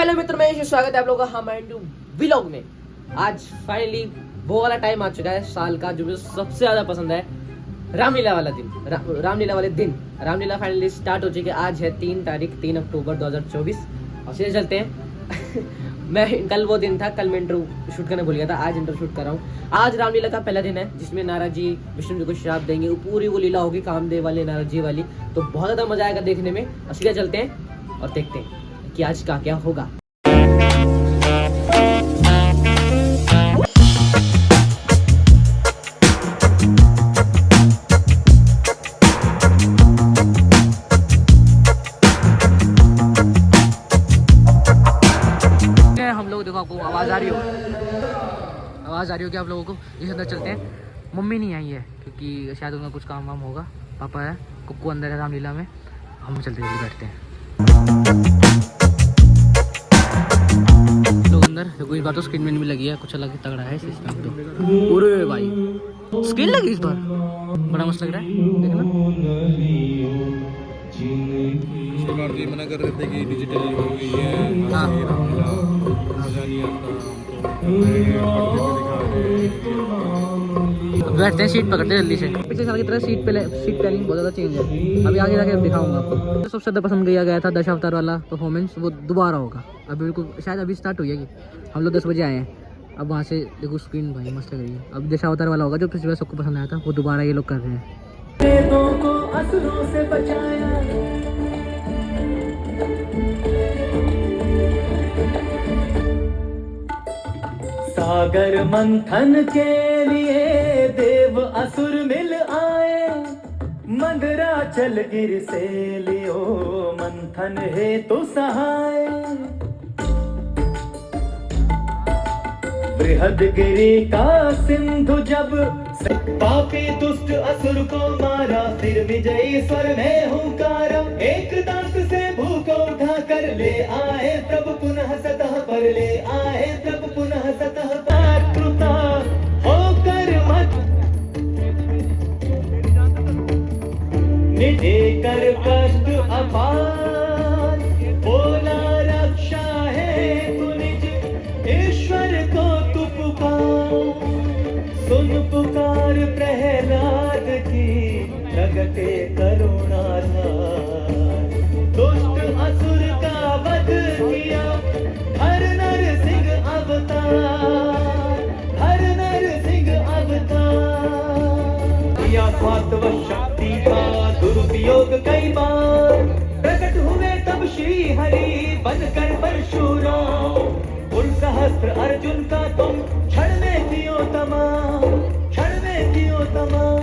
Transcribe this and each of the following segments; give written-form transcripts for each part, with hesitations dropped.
Hello मित्र, मैं स्वागत है आप लोगों का हमारे व्लॉग में। आज फाइनली वो वाला टाइम आ चुका है साल का जो मुझे सबसे ज्यादा पसंद है, रामलीला वाला दिन। रामलीला वाले दिन रामलीला फाइनली स्टार्ट हो चुकी है। आज है 3 अक्टूबर 2024 और सीधे चलते हैं। मैं कल वो दिन था, कल मैं इंटरव्यू शूट करने भूल गया था, आज इंटरव्यू शूट कर रहा हूँ। आज रामलीला का पहला दिन है जिसमें नारद जी विष्णु जी को श्राप देंगे। पूरी वो लीला होगी कामदेव वाली, नारद जी वाली, तो बहुत ज्यादा मजा आएगा देखने में। और सीधे चलते हैं और देखते हैं कि आज का क्या होगा। हम लोग देखो, आपको आवाज़ आ रही हो क्या आप लोगों को? इस अंदर चलते हैं। मम्मी नहीं आई है क्योंकि शायद उनका कुछ काम वाम होगा। पापा है, कुक्कू अंदर है रामलीला में। हम चलते जल्दी बैठते हैं लोग अंदर। देखो इस बार तो स्क्रीन में भी लगी है, कुछ अलग ही तगड़ा है सिस्टम तो। पूरे भाई स्क्रीन लगी इस बार, बड़ा मस्त लग रहा है देखना। जी मना कर रहे थे कि डिजिटल हो गई है। हाँ। बैठते हैं, सीट पकड़ते हैं जल्दी से। पिछले साल की तरह सीट प्लानिंग बहुत ज़्यादा चेंज है। अभी आगे जाके दिखाऊंगा आपको। सबसे ज़्यादा पसंद किया गया था दशावतार वाला परफॉर्मेंस, वो दोबारा होगा। अभी बिल्कुल शायद अभी स्टार्ट हुई है कि हम लोग 10 बजे आए हैं। अब वहाँ से देखो स्क्रीन भाई मस्त लग रही है। अब दशावतार वाला होगा जो पिछली बार सबको पसंद आया था, वो दोबारा ये लोग कर रहे हैं। सागर मंथन के लिए देव असुर मिल आए, मंदराचल गिर से लियो मंथन हेतु सहाय। बृहदगिरि का सिंधु जब पापी दुष्ट असुर को मारा, फिर विजयी स्वर में हुंकारा। एक दांत से भूख उठा कर ले आए प्रभु पुनः सतह पर, ले आए प्रभु पुनः सतह पर। कृता होकर मत निधे कर कष्ट अपार, बोला रक्षा है तू निज ईश्वर को तू पुकार। सुन पुकार प्रहलाद की, प्रगटे करुणा धार। दुष्ट असुर का वध किया हर नर सिंह अवतार, हर नर सिंह अवतार। या स्वार्थ व शक्ति का दुरुपयोग कई बार, प्रकट हुए तब श्री हरि बनकर परशुराम। उन सहस्त्र अर्जुन का तुम क्षण में कियो तमाम, क्षण में कियो तमाम।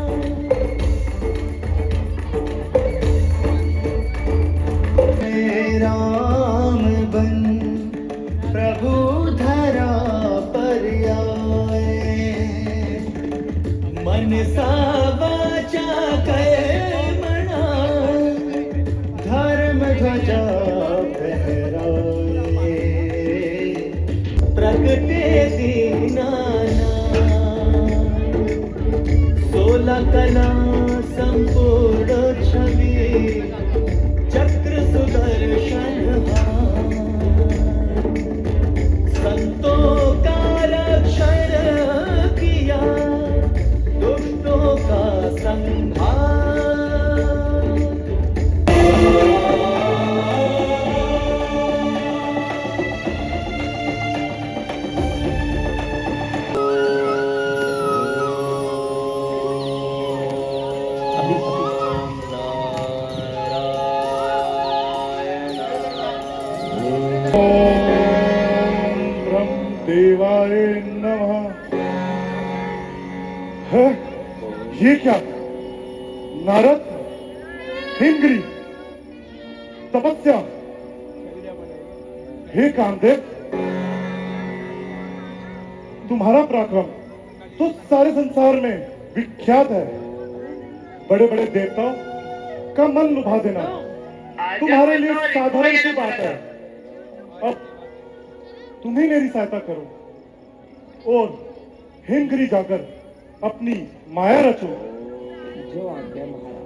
राम बन प्रभु धरा पर आए, मन सा वाचा कहे मना, धर्म ध्वजा फहराए। प्रगटे दीनाना 16 कला संपूर्ण छवि, चक्र सुदर्शन हाथ। संतों का रक्षण किया, दुष्टों का संहार। देवाय नमः। है ये क्या? नारद, हिंगरी, तपस्या। हे कामदेव, तुम्हारा पराक्रम तो सारे संसार में विख्यात है। बड़े बड़े देवताओं का मन लुभा देना तुम्हारे लिए साधारण सी बात है। अब तुम ही मेरी सहायता करो और हिमगिरी जाकर अपनी माया रचो। जो आज्ञा महाराज।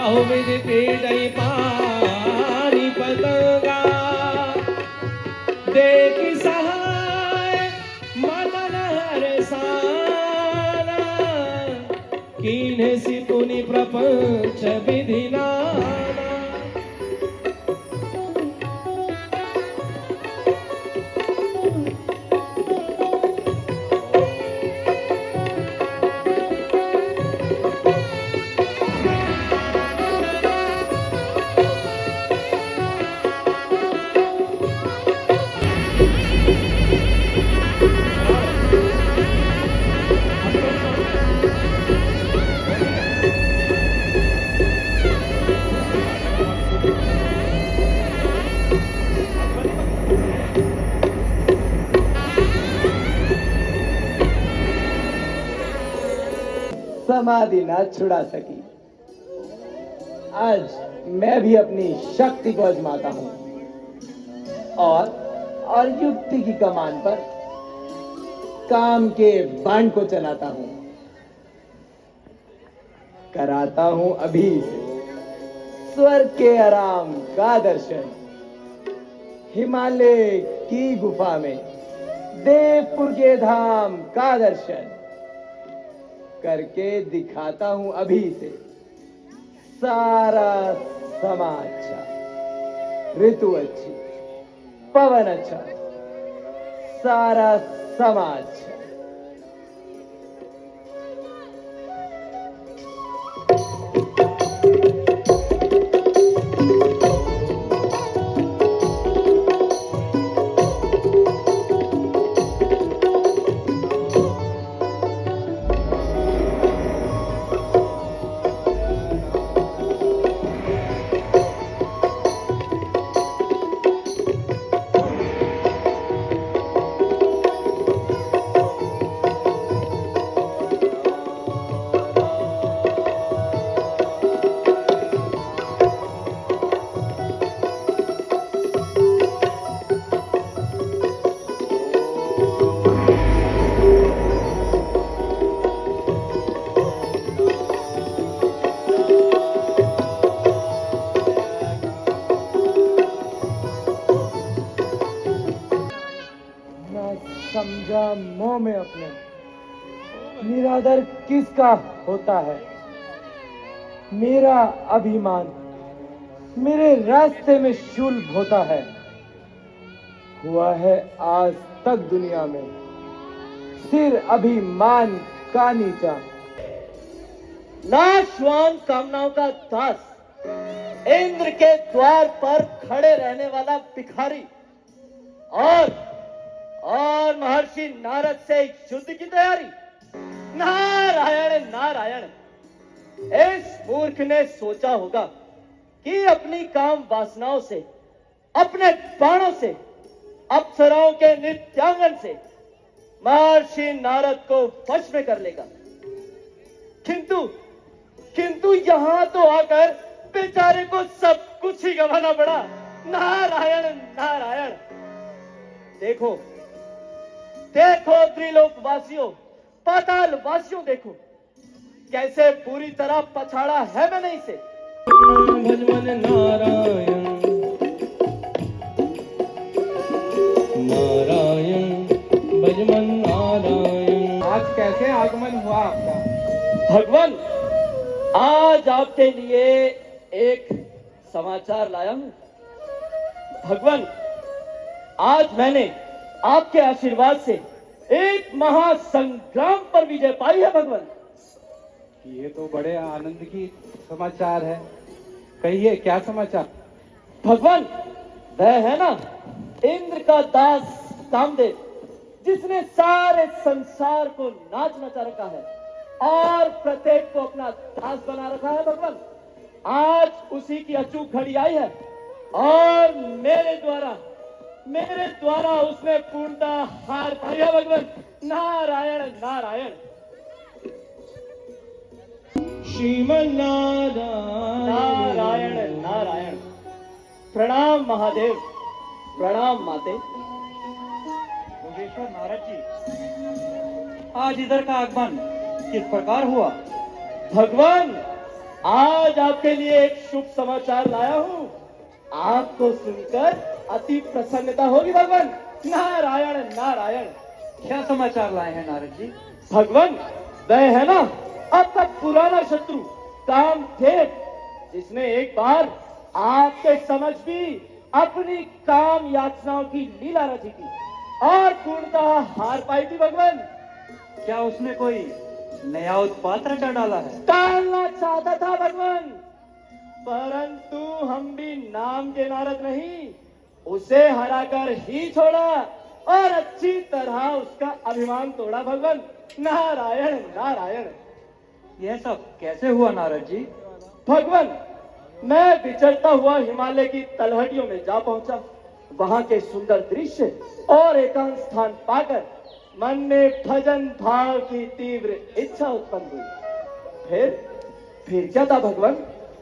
बहुविध क्रीडै पारी पतंगा देखी सहाय मदन हरसाना कीन्हे सि पुनि प्रपंच विधि नाना समाधि ना छुड़ा सकी। आज मैं भी अपनी शक्ति को आजमाता हूं और युक्ति की कमान पर काम के बाण को चलाता हूं। कराता हूं अभी से स्वर्ग के आराम का दर्शन। हिमालय की गुफा में देवपुर के धाम का दर्शन करके दिखाता हूं अभी से सारा समा अच्छा, ऋतु अच्छी, पवन अच्छा, सारा समा अच्छा। समझा मोह में अपने निरादर किसका होता है। मेरा अभिमान मेरे रास्ते में शूल होता है। हुआ है आज तक दुनिया में सिर अभिमान का नीचा। नाशवान कामनाओं का दास, इंद्र के द्वार पर खड़े रहने वाला भिखारी और महर्षि नारद से युद्ध की तैयारी। नारायण नारायण। इस मूर्ख ने सोचा होगा कि अपनी काम वासनाओं से, अपने बाणों से, अप्सराओं के नृत्यांगन से महर्षि नारद को वश में कर लेगा। किंतु यहां तो आकर बेचारे को सब कुछ ही गंवाना पड़ा। नारायण नारायण। देखो त्रिलोक वासियों, पाताल वासियों, देखो कैसे पूरी तरह पछाड़ा है मैंने इसे। भजमन नारायण नारायण भजमन नारायण। आज कैसे आगमन हुआ आपका? भगवान, आज आपके लिए एक समाचार लाया हूं। भगवान, आज मैंने आपके आशीर्वाद से एक महासंग्राम पर विजय पाई है। भगवान, ये तो बड़े आनंद की समाचार है। कहिए क्या समाचार? भगवान, वह है ना इंद्र का दास कामदेव, जिसने सारे संसार को नाच नचा रखा है और प्रत्येक को अपना दास बना रखा है। भगवान, आज उसी की अचूक घड़ी आई है और मेरे द्वारा उसने पूर्णतः हार पाया। भगवान, नारायण नारायण। श्रीमन नारायण नारायण। प्रणाम महादेव, प्रणाम माते। योगेश्वर नारद जी, आज इधर का आगमन किस प्रकार हुआ? भगवान, आज आपके लिए एक शुभ समाचार लाया हूँ। आपको सुनकर अति प्रसन्नता होगी भगवान। नारायण नारायण। क्या समाचार लाए हैं नारद जी? भगवान, वह है ना आपका पुराना शत्रु कामदेव, जिसने एक बार आपके समझ भी अपनी काम याचनाओं की लीला रची थी और पूर्णतः हार पाई थी भगवान। क्या उसने कोई नया उत्पात रचा डाला है? टालना चाहता था भगवान, परंतु हम भी नाम के नारद नहीं, उसे हराकर ही छोड़ा और अच्छी तरह उसका अभिमान तोड़ा भगवान। नारायण नारायण। यह सब कैसे हुआ नारद जी? भगवान, मैं विचरता हुआ हिमालय की तलहटियों में जा पहुंचा। वहां के सुंदर दृश्य और एकांत स्थान पाकर मन में भजन भाव की तीव्र इच्छा उत्पन्न हुई। फिर क्या था भगवान?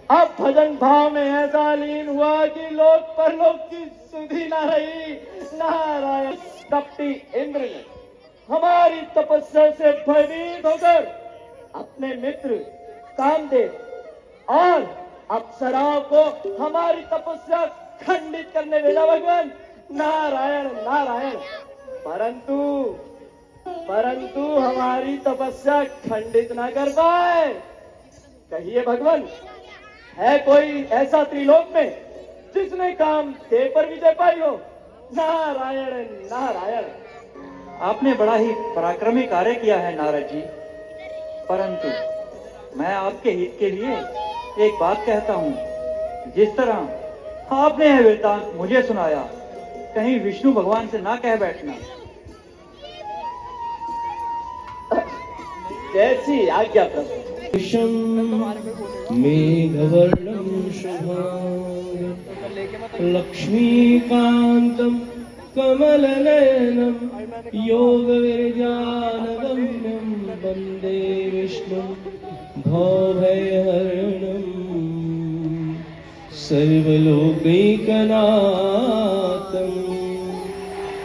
अब भजन भाव में ऐसा लीन हुआ कि लोक परलोक की सुधि ना रही। नारायण। कपटी इंद्र ने हमारी तपस्या से भयभीत होकर अपने मित्र कामदेव और अप्सराओं को हमारी तपस्या खंडित करने भेजा भगवान। नारायण नारायण। परंतु हमारी तपस्या खंडित ना कर पाए। कहिए भगवान, है कोई ऐसा त्रिलोक में जिसने कामदेव पर विजय पाई हो? नारायण नारायण। आपने बड़ा ही पराक्रमी कार्य किया है नारद जी, परंतु मैं आपके हित के लिए एक बात कहता हूँ। जिस तरह आपने यह वृत्तांत मुझे सुनाया, कहीं विष्णु भगवान से ना कह बैठना। जैसी आज्ञा प्रभु। मेघवर्णं शुभांगं लक्ष्मीकान्तं कमलनयनं योगविरजानगम्यं वन्दे विष्णुं भवभयहरणं सर्वलोकैकनाथं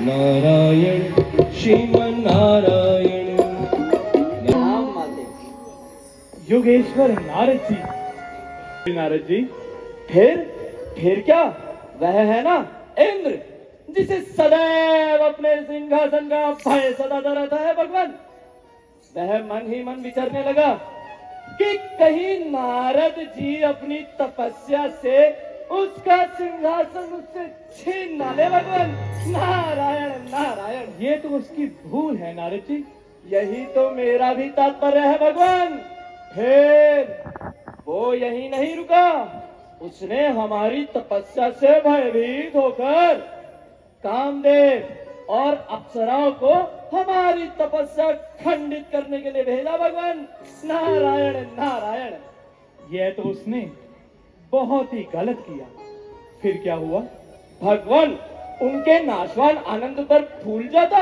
नारायण श्रीमन्नारायण। योगेश्वर नारद जी। नारद जी, फिर क्या? वह है ना इंद्र, जिसे सदैव अपने सिंहासन का भय सताता रहता है भगवान। वह मन ही मन विचारने लगा कि कहीं नारद जी अपनी तपस्या से उसका सिंहासन उससे छीन ना ले भगवान। नारायण नारायण। ये तो उसकी भूल है नारद जी। यही तो मेरा भी तात्पर्य है भगवान। फिर वो यही नहीं रुका, उसने हमारी तपस्या से भयभीत होकर कामदेव और अप्सराओं को हमारी तपस्या खंडित करने के लिए भेजा भगवान। नारायण नारायण। यह तो उसने बहुत ही गलत किया। फिर क्या हुआ? भगवान, उनके नाशवान आनंद पर फूल जाता,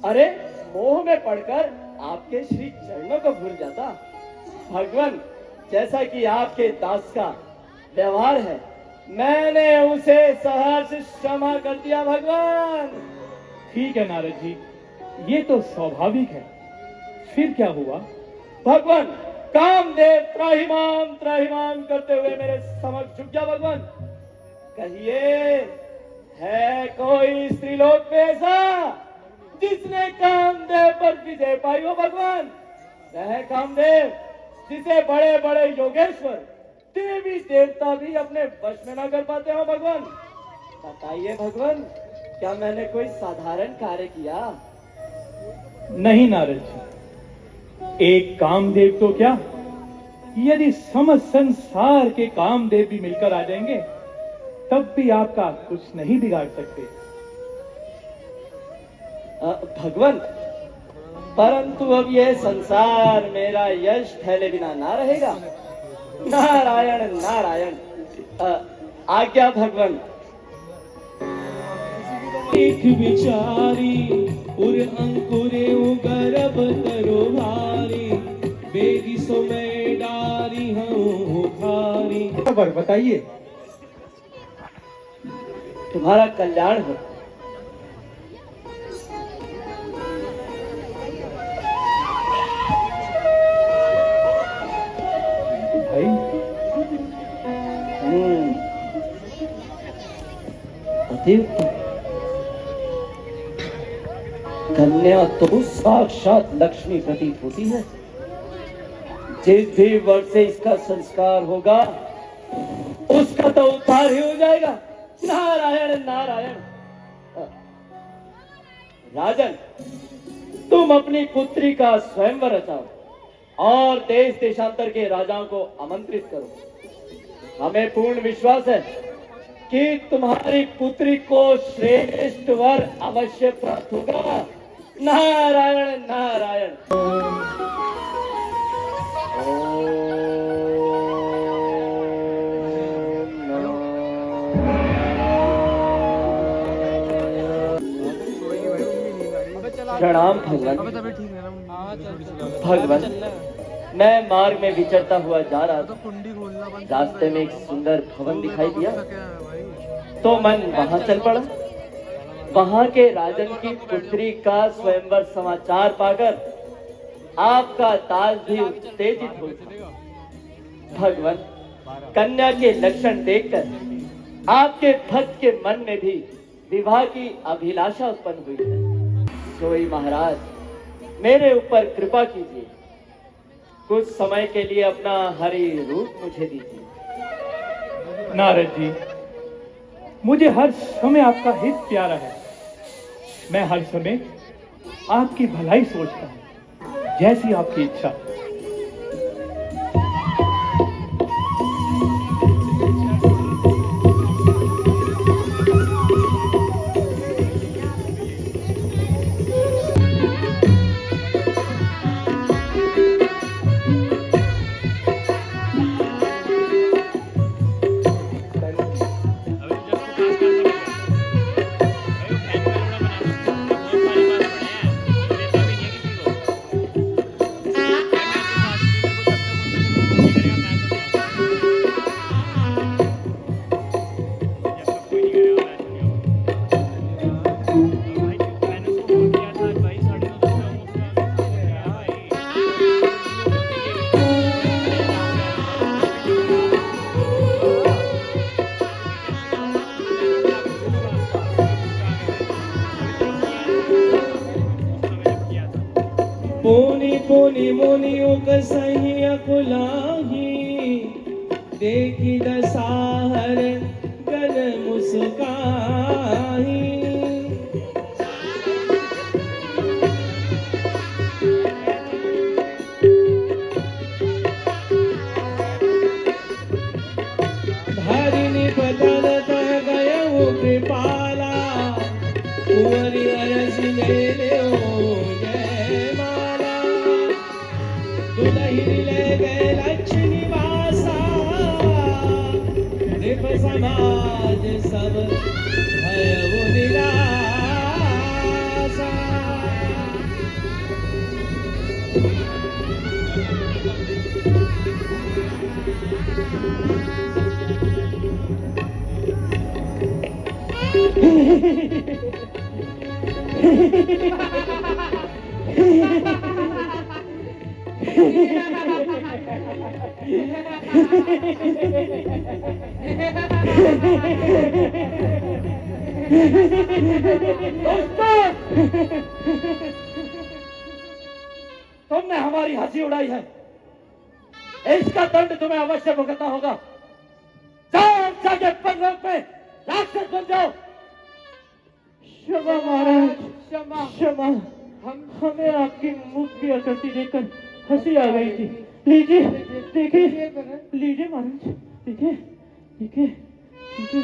अरे मोह में पड़कर आपके श्री चरणों को भूल जाता। भगवान, जैसा कि आपके दास का व्यवहार है, मैंने उसे सहर्ष क्षमा कर दिया भगवान। ठीक है नारद जी, ये तो स्वाभाविक है। फिर क्या हुआ? भगवान, कामदेव त्राहिमाम त्राहिमाम करते हुए मेरे समक्ष झुक गया भगवान। कहिए, है कोई स्त्रीलोक में ऐसा जिसने कामदेव पर विजय पाई हो भगवान? वह कामदेव जिसे बड़े बड़े योगेश्वर देवी देवता भी अपने वश में ना कर पाते हो भगवान। बताइए भगवान, क्या मैंने कोई साधारण कार्य किया? नहीं नारद जी, एक कामदेव तो क्या, यदि समस्त संसार के कामदेव भी मिलकर आ जाएंगे तब भी आपका कुछ नहीं बिगाड़ सकते। भगवान, परंतु अब यह संसार मेरा यश फैले बिना ना रहेगा। नारायण नारायण। आज्ञा भगवान। एक विचारी उर अंकुरे गर्भ तरो भारी बेगी सो मैं डारी हूँ खारी। खबर बताइए। तुम्हारा कल्याण हो। भाई अति उत्तम। कन्या तो साक्षात लक्ष्मी प्रतीत होती है। जिस भी वर्ष से इसका संस्कार होगा उसका तो उद्धार ही हो जाएगा। नारायण नारायण। राजन, तुम अपनी पुत्री का स्वयंवर रचाओ और देश देशांतर के राजाओं को आमंत्रित करो। हमें पूर्ण विश्वास है कि तुम्हारी पुत्री को श्रेष्ठ वर अवश्य प्राप्त होगा। नारायण नारायण। प्रणाम भगवान। भगवान, मैं मार्ग में विचरता हुआ जा रहा था। रास्ते में एक सुंदर भवन दिखाई दिया तो मन वहां चल पड़ा। वहां के राजन की पुत्री का स्वयंवर समाचार पाकर आपका ताज भी उत्तेजित हो गया। भगवान, कन्या के लक्षण देखकर आपके भक्त के मन में भी विवाह की अभिलाषा उत्पन्न हुई है। सोई महाराज, मेरे ऊपर कृपा कीजिए। कुछ समय के लिए अपना हरि रूप मुझे दीजिए। नारद जी, मुझे हर समय आपका हित प्यारा है। मैं हर समय आपकी भलाई सोचता हूँ। जैसी आपकी इच्छा। पोनी पोनी मोनियों का सही अकुलाही देखी दसाहर गल मुस्काही। धारिणी बदल तह गया वो कृपाला कुंवरी अरस मेले ले गए लक्ष्मी वासा। नृप समाज सब भयउ निरासा। तुमने हमारी हंसी उड़ाई है, इसका दंड तुम्हें अवश्य भुगतना होगा। जाओ जाके परलोक में राक्षस बन जाओ। क्षमा महाराज, क्षमा क्षमा। हमें आपकी मुख की आकृति देखकर हंसी आ गई थी। लीजिए देखिए, लीजिए महाराज, देखिए देखिए देखिए।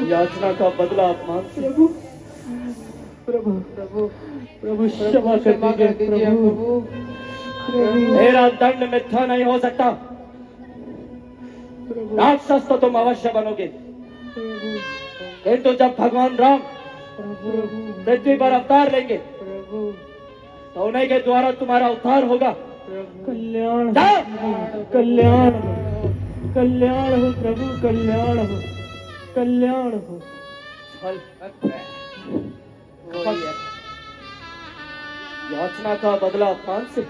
याचना का बदला अपमान। प्रभु प्रभु प्रभु प्रभु क्षमा कर दीजिए प्रभु। मेरा दंड मिथ्या नहीं हो सकता। राक्षस तो तुम अवश्य बनोगे, किंतु जब भगवान राम पृथ्वी पर अवतार लेंगे तो उन्हीं के द्वारा तुम्हारा उद्धार होगा। कल्याण कल्याण। कल्याण हो प्रभु, कल्याण हो, कल्याण हो। चल वही है। याचना का बदला अपमान से,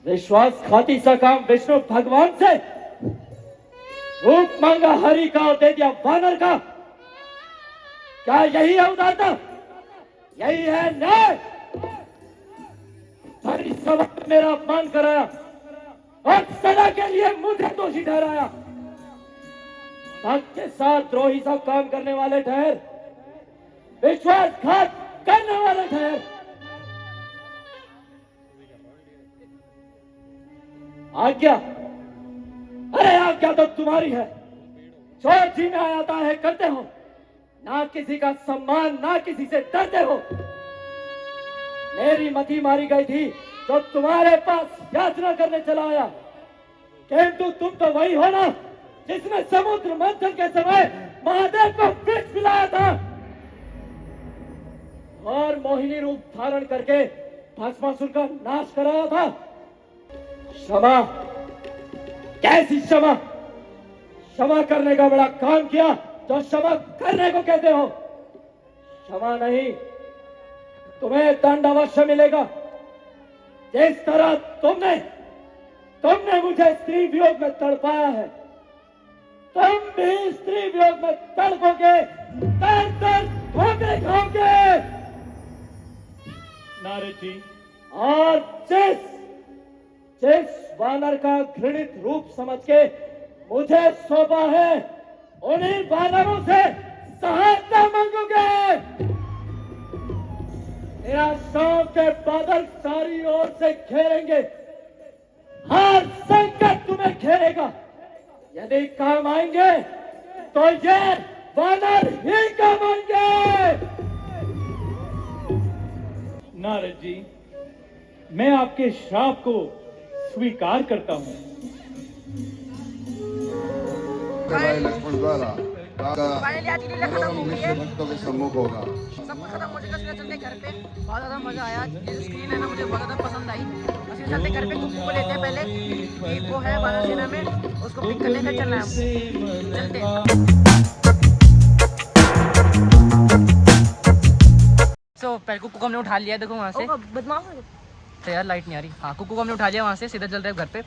विश्वासघाती सा काम विष्णु भगवान से, रूप मांगा हरि का और दे दिया वानर का। क्या यही है उदारता? यही है न्याय? सारी सभा में मेरा अपमान कराया और सदा के लिए मुझे दोषी ठहराया। हक के साथ द्रोही सा काम करने वाले ठहर, विश्वासघात करने वाले ठहर। आज्ञा, अरे आज्ञा तो तुम्हारी है, जो जी में आता है करते हो, ना किसी का सम्मान, ना किसी से डरते हो। मेरी मति मारी गई थी तो तुम्हारे पास याचना करने चला आया, किंतु तुम तो वही हो ना जिसने समुद्र मंथन के समय महादेव को वृक्ष पिलाया था और मोहिनी रूप धारण करके भस्मासुर का नाश कराया था। क्षमा, कैसी क्षमा? क्षमा करने का बड़ा काम किया तो क्षमा करने को कहते हो? क्षमा नहीं, तुम्हें दंड अवश्य मिलेगा। जिस तरह तुमने मुझे स्त्री वियोग में तड़पाया है, तुम भी स्त्री वियोग में तड़पोगे, दर्द ठोकरे खाओगे। नारद जी, और जिस वानर का घृणित रूप समझ के मुझे सौंपा है, उन्हीं वानरों से सहायता मांगोगे। मेरा शौक के बादल सारी ओर से घेरेंगे, हर संकट तुम्हें घेरेगा। यदि काम आएंगे तो ये वानर ही काम आएंगे। नारद जी, मैं आपके श्राप को स्वीकार करता हूँ। लक्ष्मण द्वारा फाइनली आज की लीला खत्म हो गई है। भक्तों के सम्मुख होगा। सब कुछ खत्म हो चुका है। चलते घर पे, बहुत ज़्यादा मजा आया। ये जो स्क्रीन है ना मुझे बहुत ज़्यादा पसंद आई। असली चलते घर पे कुक्कू को लेते हैं पहले, कि वो है वानर सेना में, उसको पिक करने का चलना है। चलते सो पहले कुक्कू को हमने उठा लिया, देखो वहाँ से बदमाश तो यार लाइट नहीं आ रही। हाँ, कुक्कू को हमने उठा लिया वहाँ से, सीधा चलते हैं घर पे।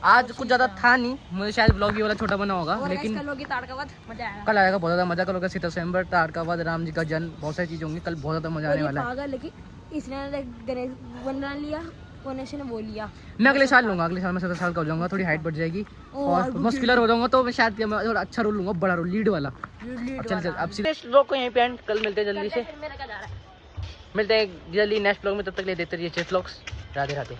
आज कुछ ज़्यादा था नहीं, मुझे शायद ब्लॉग ये वाला छोटा बना होगा, लेकिन कल आएगा बहुत ज़्यादा मजा। कल होगा सीता स्वयंवर, ताड़कावध, राम जी का जन्म, बहुत सारी चीज़ होंगी। कल बहुत ज़्यादा मजा आने वाला है। लेकिन इसने गणेश बना लिया, गणेश ने वो लिया। मैं अगले साल लूँगा, अगले साल मैं 17 साल का हो जाऊँगा, थोड़ी हाइट बढ़ जाएगी और मस्कुलर हो जाऊँगा, तो मैं शायद थोड़ा अच्छा रोल लूँगा, बड़ा रोल, लीड वाला। चल अब सीधे ब्लॉग को यहीं पे एंड, कल मिलते हैं जल्दी से, मिलते हैं जल्दी नेक्स्ट ब्लॉग में। तब तक ले देते रहिए चेस ब्लॉग्स। राधे राधे।